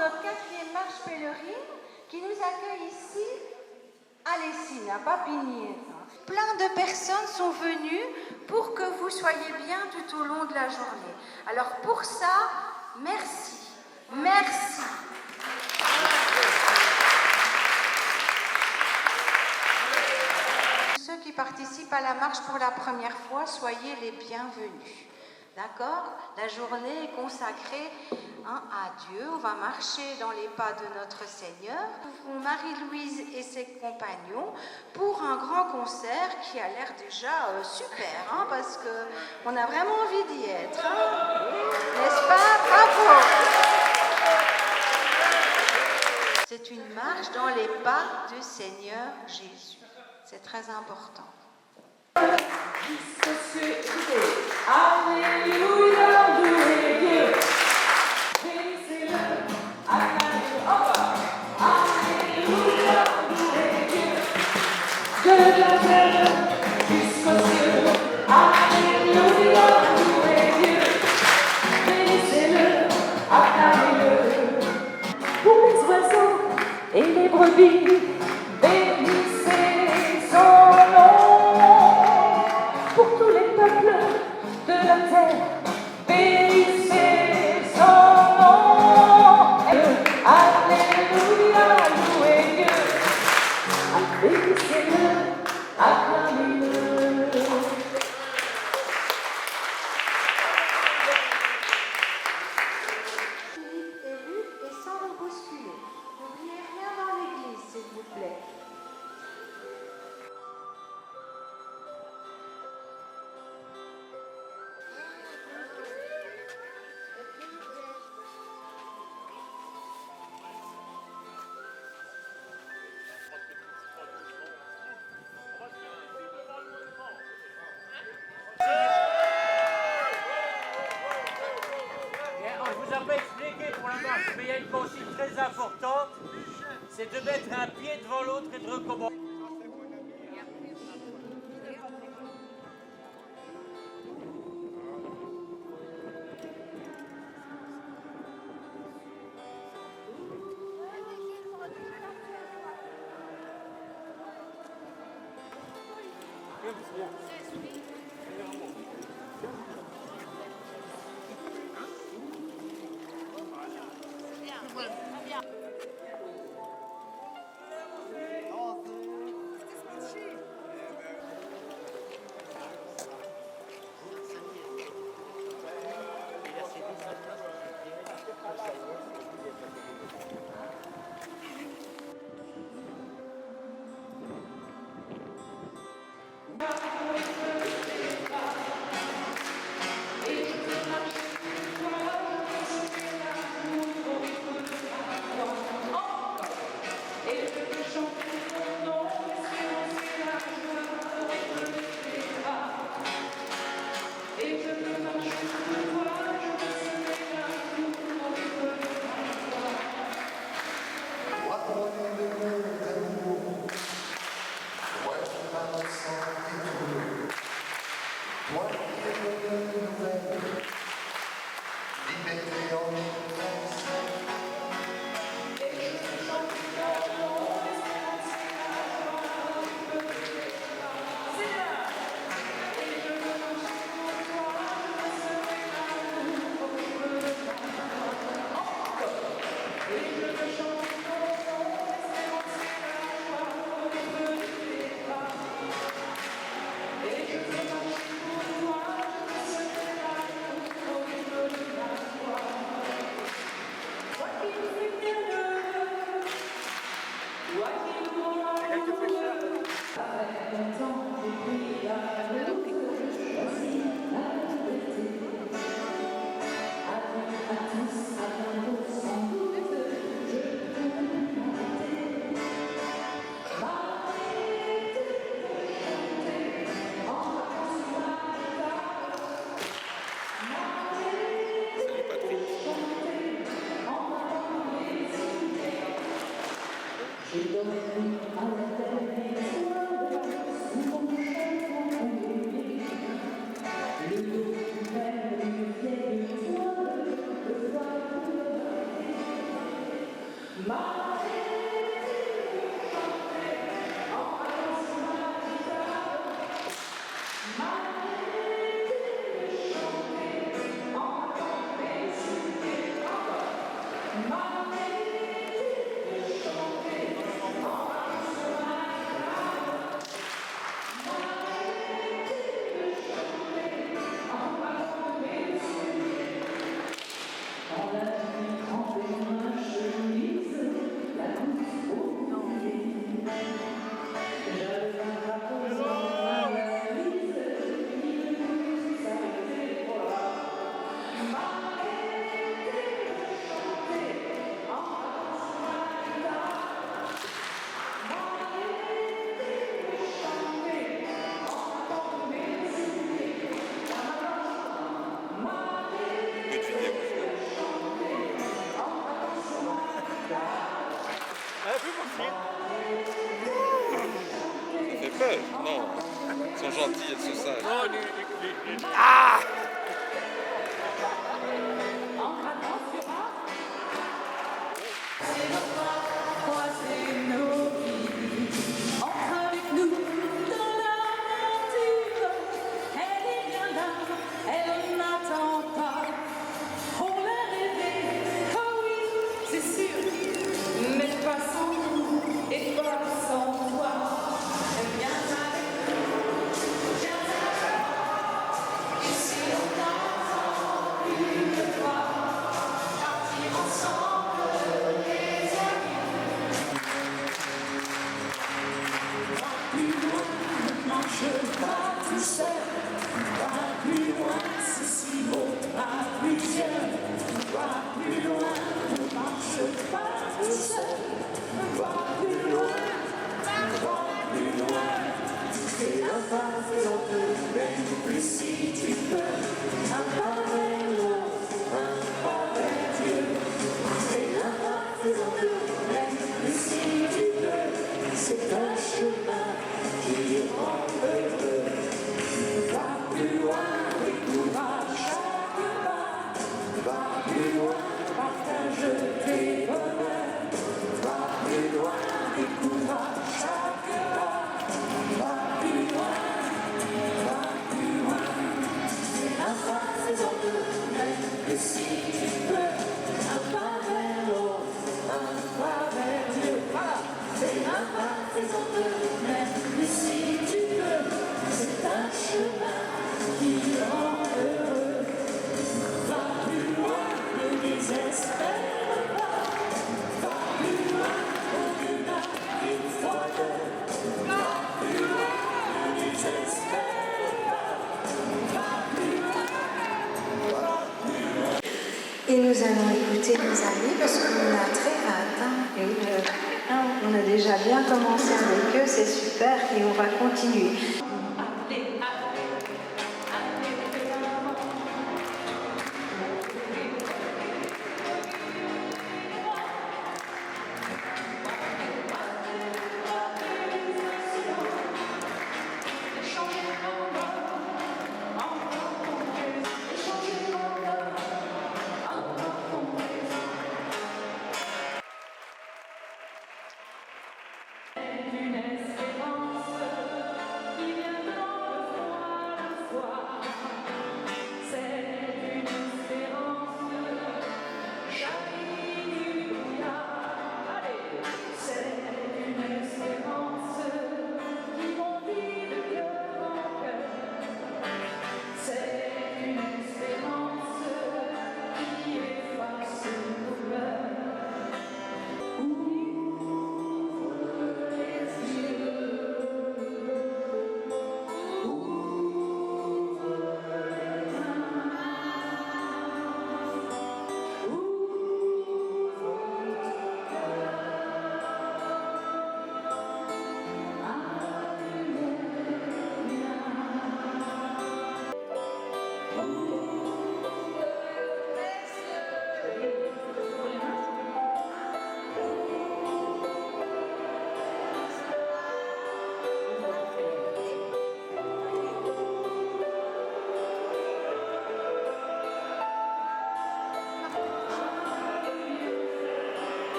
notre quatrième marche pèlerine qui nous accueille ici à Lessines, à Papinier. Plein de personnes sont venues pour que vous soyez bien tout au long de la journée. Alors pour ça, merci. Merci. Ceux qui participent à la marche pour la première fois, soyez les bienvenus. D'accord? La journée est consacrée à Dieu. On va marcher dans les pas de notre Seigneur. Marie-Louise et ses compagnons pour un grand concert qui a l'air déjà super, parce qu'on a vraiment envie d'y être. N'est-ce pas? Bravo! C'est une marche dans les pas du Seigneur Jésus. C'est très important. Alléluia, louez Dieu. Bénissez-le, acclamez-le. Alléluia, louez Dieu. De la terre jusqu'aux cieux. Alléluia, louez Dieu. Bénissez-le, acclamez-le. Pour les oiseaux et les brebis, bénissez son nom. Pour tous les peuples de la terre, bénissez son nom. Alléluia, louez Dieu. Bénissez-le, acclamez-le. Et sans vous bousculer. N'oubliez rien dans l'église, s'il vous plaît. On ne vous a pas expliqué pour la marche, mais il y a une consigne très importante, c'est de mettre un pied devant l'autre et de recommencer. Ça fait peur? Non. Ils sont gentils, ils sont sages. Non, Ah! Et nous allons écouter nos amis parce qu'on a très hâte. On a déjà bien commencé avec eux, c'est super et on va continuer. Une espérance qui vient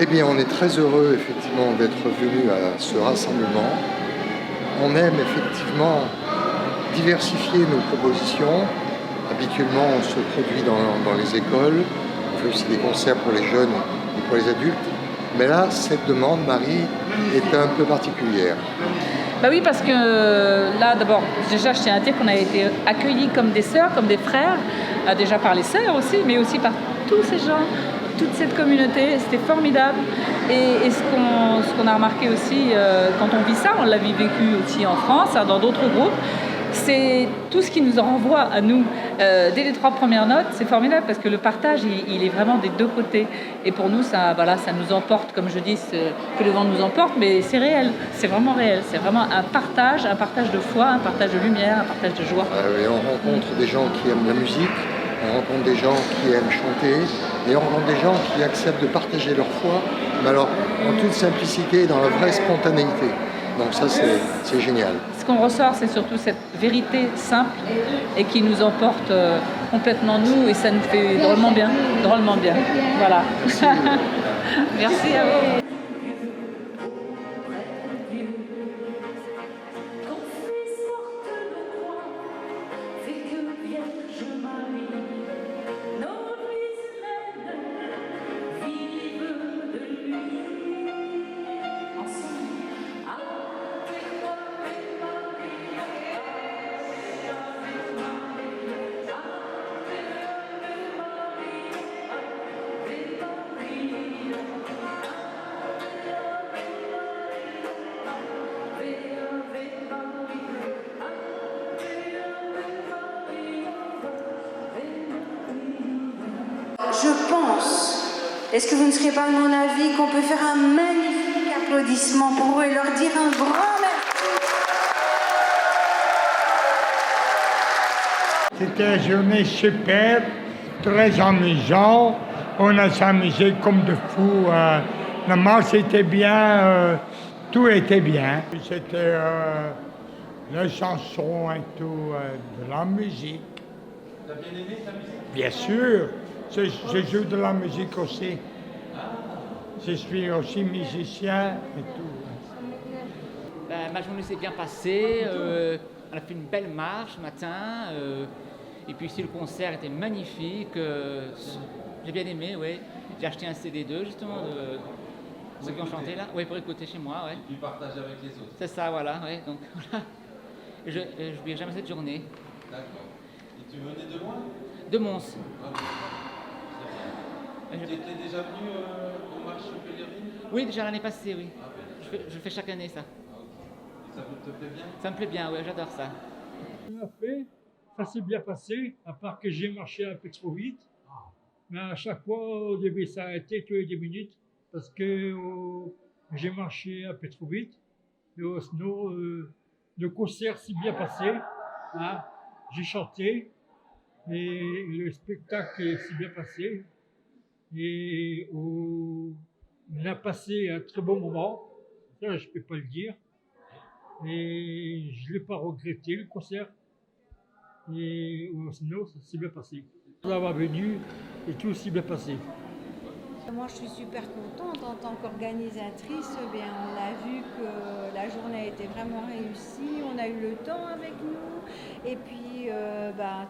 Eh bien, on est très heureux effectivement d'être venus à ce rassemblement. On aime effectivement diversifier nos propositions. Habituellement, on se produit dans les écoles. On fait aussi des concerts pour les jeunes et pour les adultes. Mais là, cette demande, Marie, est un peu particulière. Bah oui, parce que là, d'abord, déjà, je tiens à dire qu'on a été accueillis comme des sœurs, comme des frères, déjà par les sœurs aussi, mais aussi par tous ces gens, toute cette communauté. C'était formidable. Et ce qu'on a remarqué aussi, quand on vit ça, on l'a vécu aussi en France, dans d'autres groupes, c'est tout ce qui nous renvoie à nous. Dès les 3 premières notes, c'est formidable parce que le partage, il est vraiment des deux côtés. Et pour nous, ça nous emporte, comme je dis, que le vent nous emporte, mais c'est réel, c'est vraiment réel. C'est vraiment un partage de foi, un partage de lumière, un partage de joie. Et on rencontre des gens qui aiment la musique, on rencontre des gens qui aiment chanter, et on rencontre des gens qui acceptent de partager leur foi, mais alors en toute simplicité, dans la vraie spontanéité. Donc ça, c'est génial. Ce qu'on ressort, c'est surtout cette vérité simple et qui nous emporte complètement nous, et ça nous fait drôlement bien. Voilà. Merci à vous. Je pense, est-ce que vous ne serez pas de mon avis, qu'on peut faire un magnifique applaudissement pour eux et leur dire un grand merci. C'était une journée super, très amusant. On a s'amusé comme de fous. La marche était bien, tout était bien. C'était la chanson et tout, de la musique. T'as bien aimé ta musique? Bien sûr, je joue de la musique aussi. Je suis aussi musicien et tout. Ben, ma journée s'est bien passée. On a fait une belle marche ce matin. Et puis ici, le concert était magnifique. J'ai bien aimé, oui. J'ai acheté un CD2 justement de ceux qui ont chanté là. Oui, pour écouter chez moi, ouais. Et puis partager avec les autres. C'est ça, voilà, ouais. Donc voilà. Et je n'oublierai jamais cette journée. D'accord. Et tu venais de loin? De Mons. Ah, c'est bien. Tu étais déjà venu aux marches pèlerines? Oui, déjà l'année passée, oui. Ah, ben. Je le fais chaque année, ça. Ah, ok. Et ça te plaît bien? Ça me plaît bien, oui, j'adore ça. Ça s'est bien passé, à part que j'ai marché un peu trop vite. Mais à chaque fois, au début, ça a été tous les 10 minutes parce que j'ai marché un peu trop vite. Et sinon, le concert s'est bien passé. Hein. J'ai chanté et le spectacle s'est bien passé. Et on a passé un très bon moment. Ça, je ne peux pas le dire. Et je ne l'ai pas regretté, le concert. Et sinon, ça s'est bien passé. D'avoir venu et tout s'est bien passé. Moi, je suis super contente en tant qu'organisatrice. Eh bien, on a vu que la journée a été vraiment réussie. On a eu le temps avec nous. Et puis,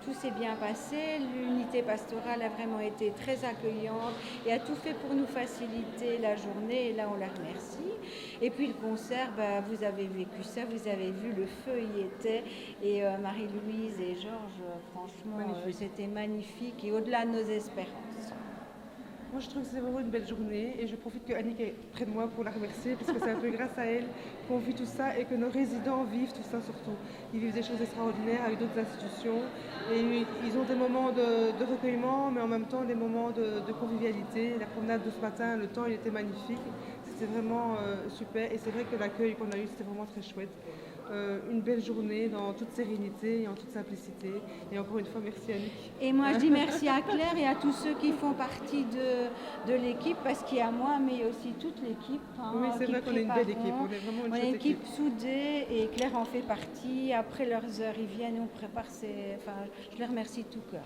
tout s'est bien passé. L'unité pastorale a vraiment été très accueillante et a tout fait pour nous faciliter la journée. Et là, on la remercie. Et puis, le concert, vous avez vécu ça. Vous avez vu, le feu y était. Et Marie-Louise et Georges, franchement, c'était magnifique et au-delà de nos espérances. Moi, je trouve que c'est vraiment une belle journée et je profite que Annick est près de moi pour la remercier parce que c'est un peu grâce à elle qu'on vit tout ça et que nos résidents vivent tout ça surtout. Ils vivent des choses extraordinaires avec d'autres institutions et ils ont des moments de recueillement mais en même temps des moments de convivialité. La promenade de ce matin, le temps il était magnifique, c'était vraiment super et c'est vrai que l'accueil qu'on a eu c'était vraiment très chouette. Une belle journée dans toute sérénité et en toute simplicité. Et encore une fois, merci Annick. Et moi, je dis merci à Claire et à tous ceux qui font partie de l'équipe, parce qu'il y a moi, mais il y a aussi toute l'équipe. Oui, c'est vrai qu'on est une belle équipe. On est vraiment une équipe soudée et Claire en fait partie. Après leurs heures, ils viennent, on prépare. Je les remercie de tout cœur.